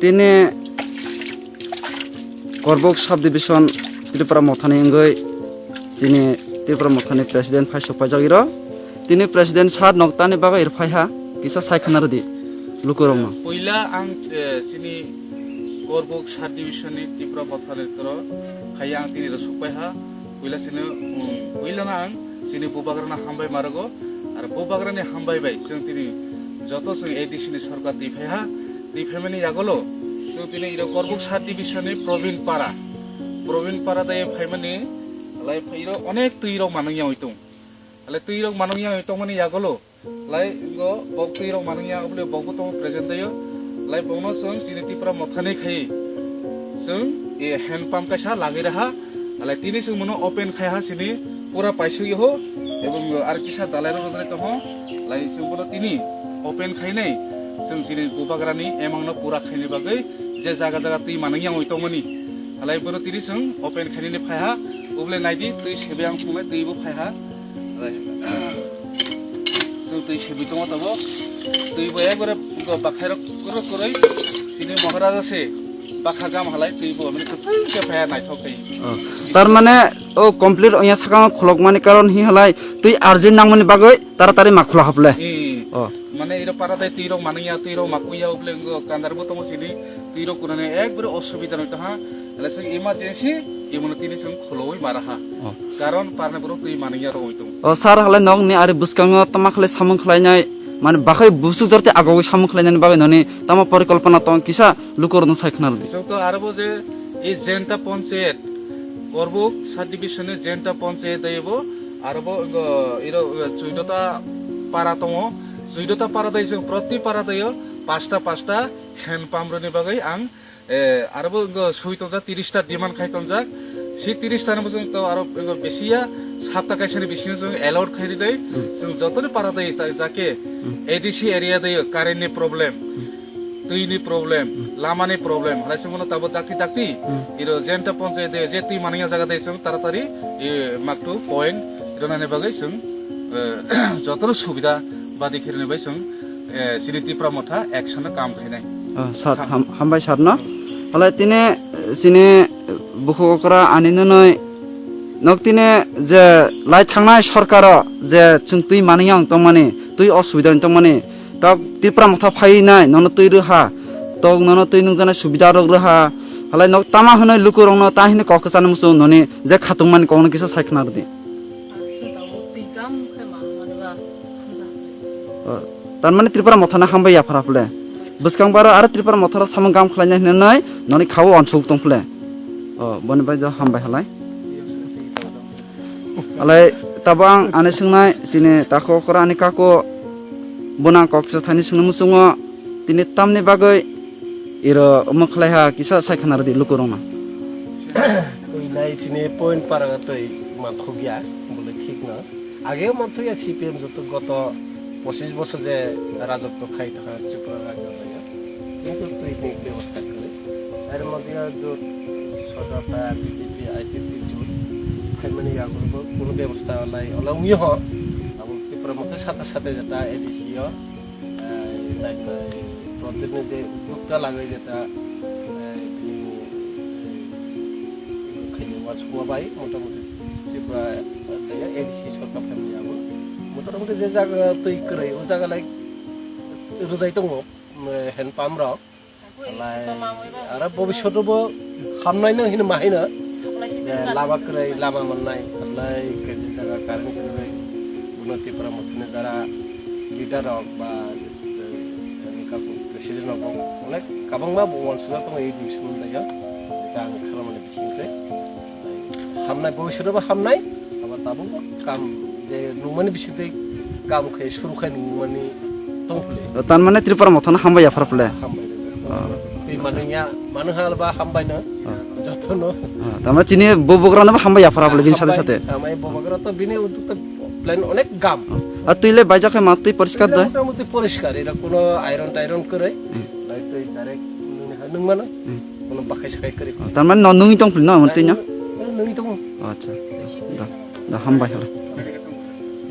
তিনি Korbok subdivision Tripura Mothani Ingoi Sini Tripura Mothani President Phai Sopajagiro Tini President Sad Noktani Baga Irphaiha Kisa Saikhanardi Lukuroma Poila ang sini Korbok subdivision Tripura Mothani Toro Khayang tini Rasupaiha Poila sini Poila ang sini Bubagrana Hambai Marago Ar Bubagrani Hambai Bai Sing tini Joto sing ADC ni Sarkar Dipaiha Diphaimani Yagolo তিনি error Karbook sub ডিভিশনে প্রবীণ পাড়া দায় ফাইমানি লাই error অনেক তুইরক মানংয়া হইতো আলে তুইরক মানংয়া হইতো মানে ইয়াগলো লাই গো বক তুইরক মানংয়া বলে বক তো প্রেজেন্ট দায় লাই বনো সং সিনিতি প্রা মথানে খাই সং এ হ্যান্ড পাম্প কাছা লাগি রাহা আলে তিনি সং মনো ওপেন খাইহা সিনি পুরা পাইছই হো এবং আর কিসা দালাইর রজনে তো লাই সং বলো তিনি ওপেন খাই নাই সং সিনি গোবাগ্রানি এমাংনো পুরা খাইনি বাগৈ যে জায়গা তুই মানংয়া হইতমনি আলাই বনো তিনি সং ওপেন খাইনি ফাইহা উবলে নাইদি তুই সেবে আং ফুমে তুইবো ফাইহা তুই সেবি তো তব তুইবো একবারে বাখাইর করই তিনি মহারাজ আছে বাখা জাম হালাই তুইবো মানে কে ফাইহা নাইথকাই তার মানে ও কমপ্লিট ওয়া সাকা খলক মানে কারণ হি হালাই তুই আর্জেন্ট নাংমনি বাগৈ তাড়াতাড়ি মাখলা হাবলে মানে এর পারাতে তুইরক মানংয়া তুইরক মাকুইয়া উবলে কান্দারবো তো সিনি তুইরক কোনে একবারে অসুবিধা নইতো হা তাহলে সে ইমার্জেন্সি এমন তিনি সং খলই মারাহা কারণ পারনে বড় তুই মানংয়া রইতো ও স্যার হালে নং নি আরে বুসকাং তামা খালে সামং খলাইনাই মানে বাখাই বুসু জরতে আগো সামং খলাইনানি বাগৈ ননি তামা পরিকল্পনা তো কিসা লুকরন সাইখনার দি তো আরবো যে এই জেন্টা পঞ্চায়েত করবুক সাব ডিভিশনে জেন্টা পঞ্চায়েত দাইবো আরবো ইরো 14টা পারা তমো 14টা পারা দাই जों প্রতি পারা দাইও পাঁচটা হ্যান্ড পাম্প রনি বাগৈ আং আরবো সুইতজা 30টা ডিমান্ড খাইতনজা সি 30টা নবো जों তো আরো বেশিয়া 7টা কাইসানি বেশি जों এলাউড খাইরি দেই जों যতনি পারা দেই যাকে এডিসি এরিয়া দেই কারেন্টনি প্রবলেম তুইনি প্রবলেম লামানি প্রবলেম হাইছে মনো তাবো দাকি ইরো জেন্টা পঞ্চায়েত দে যে তুই মানিয়া জায়গা দেই जों তাড়াতাড়ি মাকটু পয়েন্ট রনানি বাগৈ जों যতনো সুবিধা বাদি খেরনি বাই जों সিনিতি প্রমথা একশনে কাম খাইনাই সাত হামবাই সাত না হলে তিনি সিনে বুখকরা আনিনো নয় নক তিনি যে লাই থাংনাই সরকার যে जों তুই মানিয়াং তো মানে তুই অসুবিধা তো মানে তক ত্রিপুরা মথা ফাই নাই নন তুই রহা তক নন তুই নং জানা সুবিধা রগ রহা হলে নক তামা হনই লুকু রং ন তাহিনে কক জানো মুসু ননি যে খাতুং মানে কোন কিসা সাইখনা দি তার মানে ত্রিপুরা মথানা হামবাই আফারাফলে বুসকাংবার আর ত্রিপুরা মথারা সামং গাম খলাইনাই হনই ননি খাও অনসুক তংফলে বনি বাই জ হামবাই হালাই আলাই তাবাং আনে সংনাই সিনে তাকো করা আনি কাকো বনা কক্সা থানি সংনো মুসুঙ তিনি তামনি বাগৈ ইরো মখলাইহা কিসা সাইখানার দি লুকুরনা কইনাই সিনে পয়েন্ট পারাগাতই মাথগিয়া বলে ঠিক না আগে মাথগিয়া সিপিএম যত গত 25 বছর যে রাজত্ব খাই থাকা ত্রিপুরা রাজ্য কিন্তু তুই ব্যবস্থা করে এর মধ্যে সরকার বিজেপি আইপিপি জোট খাইমানি আগরব কোনো ব্যবস্থা লাই অলমিহ এবং ত্রিপুরা মধ্যে সাথে যেটা এডিসিও প্রতিদিন যে উদ্যোগটা লাগে যেটা খাইওয়া ছুয়াবাই মোটামুটি ত্রিপুরা এডিসি সরকার ফ্যামিলি যাব মোটামুটি যে জায়গা তৈরি করে ও জায়গায় রোজাই দङ হ্যান্ড পাম্প রক আর ভবিষ্যতবো খামনাইনো হিনো মাহিনো লামা করে লামা মোননাই আল্লাই কেজি জায়গা কারেন্ট করে উন্নতি করা মতনে যারা লিডার হক বা প্রেসিডেন্ট হক অনেক কাবাংবা বংশধর দङ এই ডিভিশন দাইয়া এটা আं খালামনি বিसिंनिफ्राय হামনাই ভবিষ্যতবো হামনাই আবার তাবো কাম যে নুমানি বিसिंनिफ्राय কাম খাই শুরু খাই নুমানি দंफले তার মানে ত্রিপুরা মথানা হামবাই আফারাফলে এই মানংয়া মানহালবা হামবাইনো যতনো তার মানে চিনি ববগ্রানা হামবাই আফারাফলে বিন সাথে আমাই ববগ্রা তো বিনে উদ্যোগ প্ল্যান অনেক গাম আর তুইলে বাইজাকে মাত্রই পরিষ্কার দেয় মোটামুটি পরিষ্কার এরা কোনো আয়রন করে লাই তুই ডাইরেক্ট নং মানে কোনো বাকাই সাকাই করে তার মানে নুই দंफले না মতেনা নুই দङ আচ্ছা দা হামবাই হল